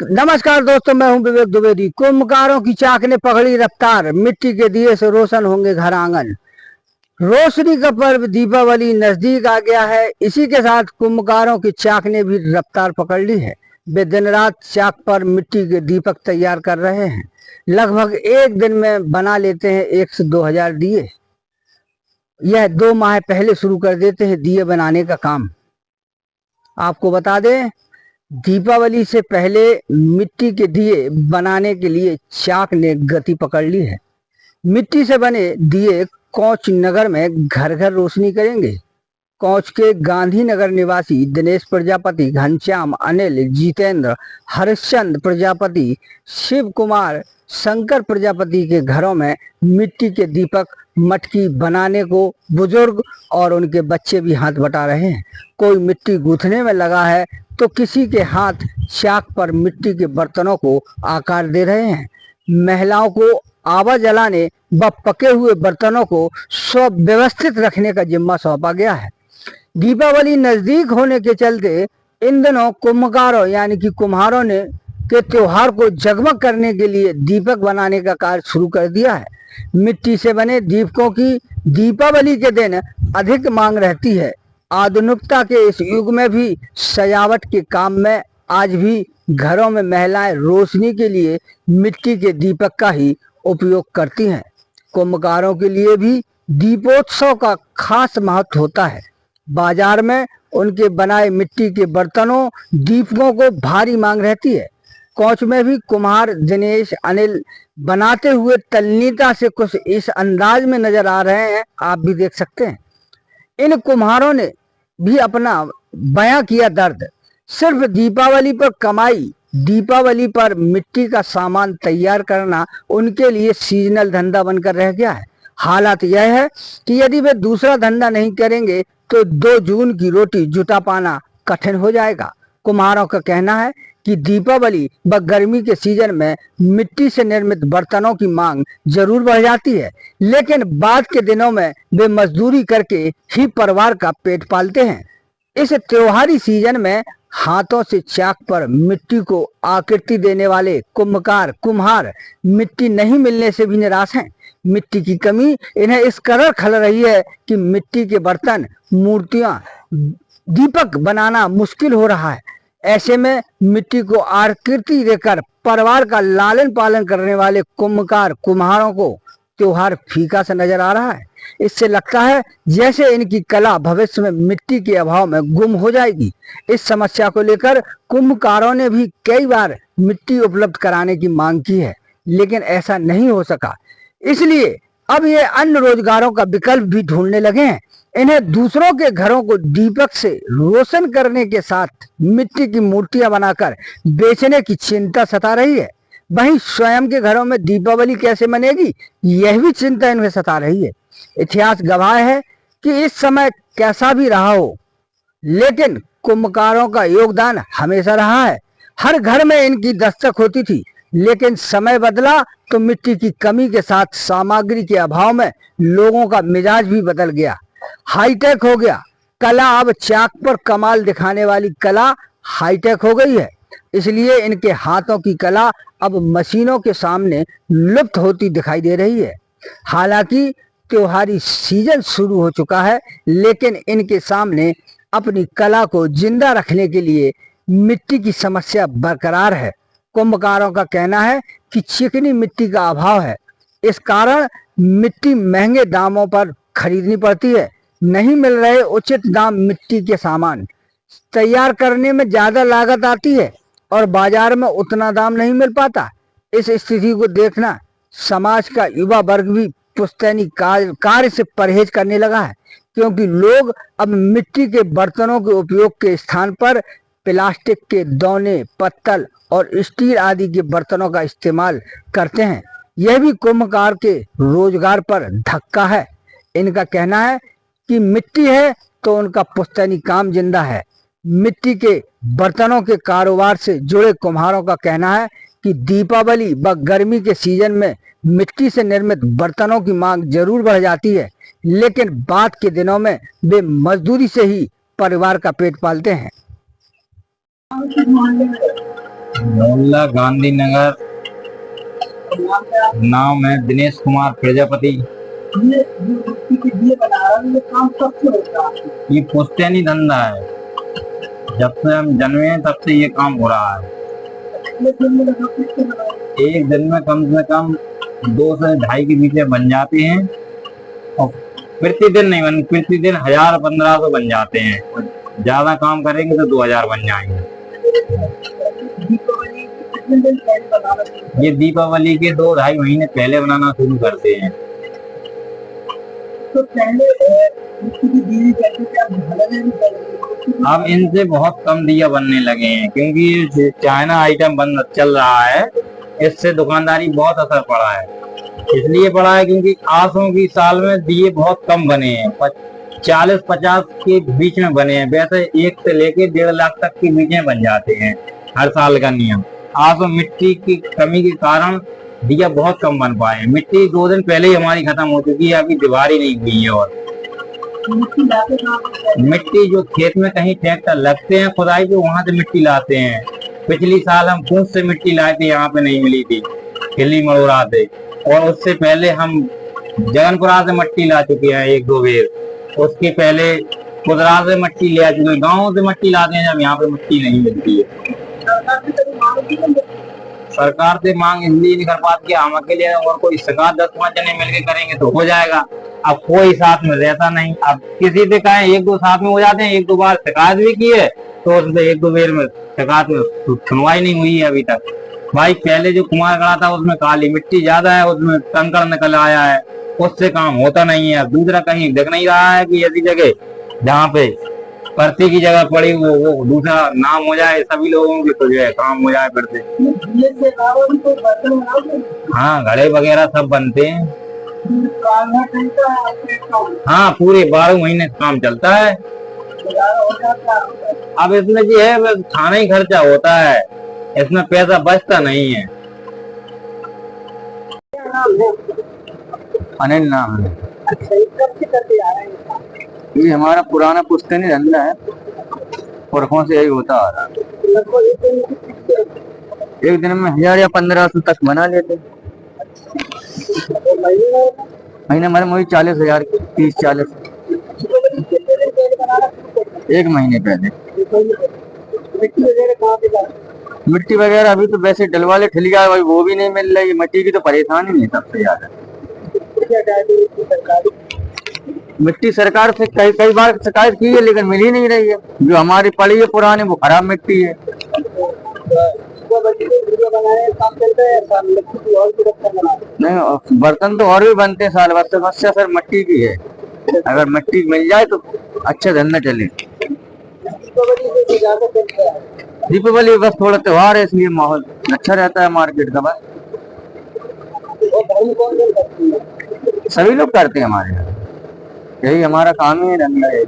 नमस्कार दोस्तों, मैं हूं विवेक द्विवेदी। कुंभकारों की चाक ने पकड़ी रफ्तार, मिट्टी के दिए से रोशन होंगे घर आंगन। रोशनी का पर्व दीपावली नजदीक आ गया है। इसी के साथ कुंभकारों की चाक ने भी रफ्तार पकड़ ली है। वे दिन रात चाक पर मिट्टी के दीपक तैयार कर रहे हैं। लगभग एक दिन में बना लेते हैं 1 से 2 हजार दिए। यह 2 माह पहले शुरू कर देते हैं दिए बनाने का काम। आपको बता दें, दीपावली से पहले मिट्टी के दिए बनाने के लिए चाक ने गति पकड़ ली है। मिट्टी से बने दिए कोच नगर में घर घर रोशनी करेंगे। कोच के गांधीनगर निवासी दिनेश प्रजापति, घनश्याम, अनिल, जितेंद्र, हरिश्चंद्र प्रजापति, शिव कुमार, शंकर प्रजापति के घरों में मिट्टी के दीपक मटकी बनाने को बुजुर्ग और उनके बच्चे भी हाथ बटा रहे हैं। कोई मिट्टी गूंथने में लगा है तो किसी के हाथ चाक पर मिट्टी के बर्तनों को आकार दे रहे हैं। महिलाओं को आवा जलाने व पके हुए बर्तनों को सुव्यवस्थित रखने का जिम्मा सौंपा गया है। दीपावली नजदीक होने के चलते इन दिनों कुंभकारों यानी कि कुम्हारों ने के त्योहार को जगमग करने के लिए दीपक बनाने का कार्य शुरू कर दिया है। मिट्टी से बने दीपकों की दीपावली के दिन अधिक मांग रहती है। आधुनिकता के इस युग में भी सजावट के काम में आज भी घरों में महिलाएं रोशनी के लिए मिट्टी के दीपक का ही उपयोग करती हैं। कुंभकारों के लिए भी दीपोत्सव का खास महत्व होता है। बाजार में उनके बनाए मिट्टी के बर्तनों, दीपकों को भारी मांग रहती है। कोच में भी कुम्हार दिनेश, अनिल बनाते हुए तल्लीनता से कुछ इस अंदाज में नजर आ रहे हैं, आप भी देख सकते हैं। इन कुम्हारों ने भी अपना बयां किया दर्द। सिर्फ दीपावली पर कमाई, दीपावली पर मिट्टी का सामान तैयार करना उनके लिए सीजनल धंधा बनकर रह गया है। हालात यह है कि यदि वे दूसरा धंधा नहीं करेंगे तो 2 जून की रोटी जुटा पाना कठिन हो जाएगा। कुम्हारों का कहना है कि दीपावली व गर्मी के सीजन में मिट्टी से निर्मित बर्तनों की मांग जरूर बढ़ जाती है, लेकिन बाद के दिनों में वे मजदूरी करके ही परिवार का पेट पालते हैं। इस त्योहारी सीजन में हाथों से चाक पर मिट्टी को आकृति देने वाले कुम्हार मिट्टी नहीं मिलने से भी निराश हैं। मिट्टी की कमी इन्हें इस कदर खल रही है कि मिट्टी के बर्तन, मूर्तियां, दीपक बनाना मुश्किल हो रहा है। ऐसे में मिट्टी को आकृति देकर परिवार का लालन पालन करने वाले कुम्हारों को त्योहार फीका सा नजर आ रहा है। इससे लगता है जैसे इनकी कला भविष्य में मिट्टी के अभाव में गुम हो जाएगी। इस समस्या को लेकर कुम्भकारों ने भी कई बार मिट्टी उपलब्ध कराने की मांग की है, लेकिन ऐसा नहीं हो सका। इसलिए अब ये अन्य रोजगारों का विकल्प भी ढूंढने लगे हैं। इन्हें दूसरों के घरों को दीपक से रोशन करने के साथ मिट्टी की मूर्तियां बनाकर बेचने की चिंता सता रही है। वहीं स्वयं के घरों में दीपावली कैसे मनेगी, यह भी चिंता इन्हें सता रही है। इतिहास गवाह है कि इस समय कैसा भी रहा हो, लेकिन कुम्भकारों का योगदान हमेशा रहा है। हर घर में इनकी दस्तक होती थी, लेकिन समय बदला तो मिट्टी की कमी के साथ सामग्री के अभाव में लोगों का मिजाज भी बदल गया, हाईटेक हो गया। कला अब चाक पर कमाल दिखाने वाली कला हाईटेक हो गई है। इसलिए इनके हाथों की कला अब मशीनों के सामने लुप्त होती दिखाई दे रही है। हालांकि त्योहारी सीजन शुरू हो चुका है, लेकिन इनके सामने अपनी कला को जिंदा रखने के लिए मिट्टी की समस्या बरकरार है। कुम्भकारों का कहना है कि चिकनी मिट्टी का अभाव है। इस कारण मिट्टी महंगे दामों पर खरीदनी पड़ती है। नहीं मिल रहे उचित दाम मिट्टी के सामान तैयार करने में ज्यादा लागत आती है और बाजार में उतना दाम नहीं मिल पाता। इस स्थिति को देखना समाज का युवा वर्ग भी पुश्तैनी कार्य से परहेज करने लगा है, क्योंकि लोग अब मिट्टी के बर्तनों के उपयोग के स्थान पर प्लास्टिक के दोने, पत्तल और स्टील आदि के बर्तनों का इस्तेमाल करते हैं। यह भी कुम्भकार के रोजगार पर धक्का है। इनका कहना है कि मिट्टी है तो उनका पुश्तैनी काम जिंदा है। मिट्टी के बर्तनों के कारोबार से जुड़े कुम्हारों का कहना है कि दीपावली व गर्मी के सीजन में मिट्टी से निर्मित बर्तनों की मांग जरूर बढ़ जाती है, लेकिन बाद के दिनों में वे मजदूरी से ही परिवार का पेट पालते हैं। मोहल्ला गांधीनगर, नाम है दिनेश कुमार प्रजापति। ये पुश्तैनी धंधा है, जब से हम जन्मे हैं तब से ये काम हो रहा है। एक दिन में कम से कम 2 से 2.5 के बीच में बन जाते हैं, और प्रतिदिन नहीं बन, प्रतिदिन 1000-1500 बन जाते हैं। ज्यादा काम करेंगे तो 2000 बन जाएंगे। ये दीपावली के 2-2.5 महीने पहले बनाना शुरू करते हैं। तो पहले अब इनसे बहुत कम दिया बनने लगे हैं, क्योंकि चाइना आइटम बंद चल रहा है। इससे दुकानदारी बहुत असर पड़ा है। इसलिए पड़ा है क्योंकि आसों की साल में दिए बहुत कम बने हैं, 40-50 के बीच में बने हैं। वैसे 1 से लेके 1.5 लाख तक के बीच में बन जाते हैं हर साल का नियम। आसों मिट्टी की कमी के कारण दिया बहुत कम बन पाए। मिट्टी 2 दिन पहले ही हमारी खत्म हो चुकी है, अभी दीवार ही नहीं हुई है। और मिट्टी जो खेत में कहीं ट्रैक्टर लगते हैं खुदाई के, वहां से मिट्टी लाते हैं। पिछली साल हम पूंछ से मिट्टी लाए थे, यहाँ पे नहीं मिली थी, खिल्ली मड़ोरा थे। और उससे पहले हम जगनपुरा से मिट्टी ला चुके हैं 1-2 बेर। उसके पहले कुदरा से मिट्टी ले आ चुके हैं। गाँव से मिट्टी लाते हैं जब यहाँ पे मिट्टी नहीं मिलती है। सरकार से मांग इसलिए नहीं कर पाती, हम अकेले और कोई शिकायत 10-5 जने मिलकर करेंगे तो हो जाएगा। अब कोई साथ में रहता नहीं। अब किसी से कहें 1-2 साथ में हो जाते हैं। 1-2 बार शिकायत भी की है, तो उसमें 1-2 बेर में शिकायत में सुनवाई नहीं हुई है अभी तक। भाई पहले जो कुमार गड़ा था उसमें काली मिट्टी ज्यादा है, उसमें कंकड़ निकल आया है, उससे काम होता नहीं है। दूसरा कहीं दिख नहीं रहा है कि ऐसी जगह जहाँ पे पर्ची की जगह पड़ी वो दूसरा नाम हो जाए सभी लोगों की, तो जो है काम हो जाए फिर से। हाँ, घड़े वगैरह सब बनते हैं। हाँ, पूरे 12 महीने काम चलता है। अब इसमें जो है बस खाना ही खर्चा होता है, इसमें पैसा बचता नहीं है। अनिल नाम है। ये हमारा पुराना पुश्तैनी धंधा है, पुरखों से यही होता आ रहा है। एक दिन में 1000 या 1500 तक बना लेते। महीने में वही 40,000, 30-40। 1 महीने पहले। मिट्टी वगैरह अभी तो वैसे डलवा ले ठिलिया, वो भी नहीं मिल रही। मिट्टी की तो परेशानी नहीं सबसे ज्यादा। मिट्टी सरकार से कई बार शिकायत की है, लेकिन मिल ही नहीं रही है। जो हमारी पड़ी है पुरानी, वो खराब मिट्टी है। नहीं, बर्तन तो और भी बनते हैं साल भर। समस्या सर मिट्टी की है। अगर मिट्टी मिल जाए तो अच्छा धंधा चले। दीपावली बस थोड़ा त्योहार है, इसलिए माहौल अच्छा रहता है मार्केट का। बस सभी लोग करते हैं हमारे यहाँ, यही हमारा काम ही है, धंधा है।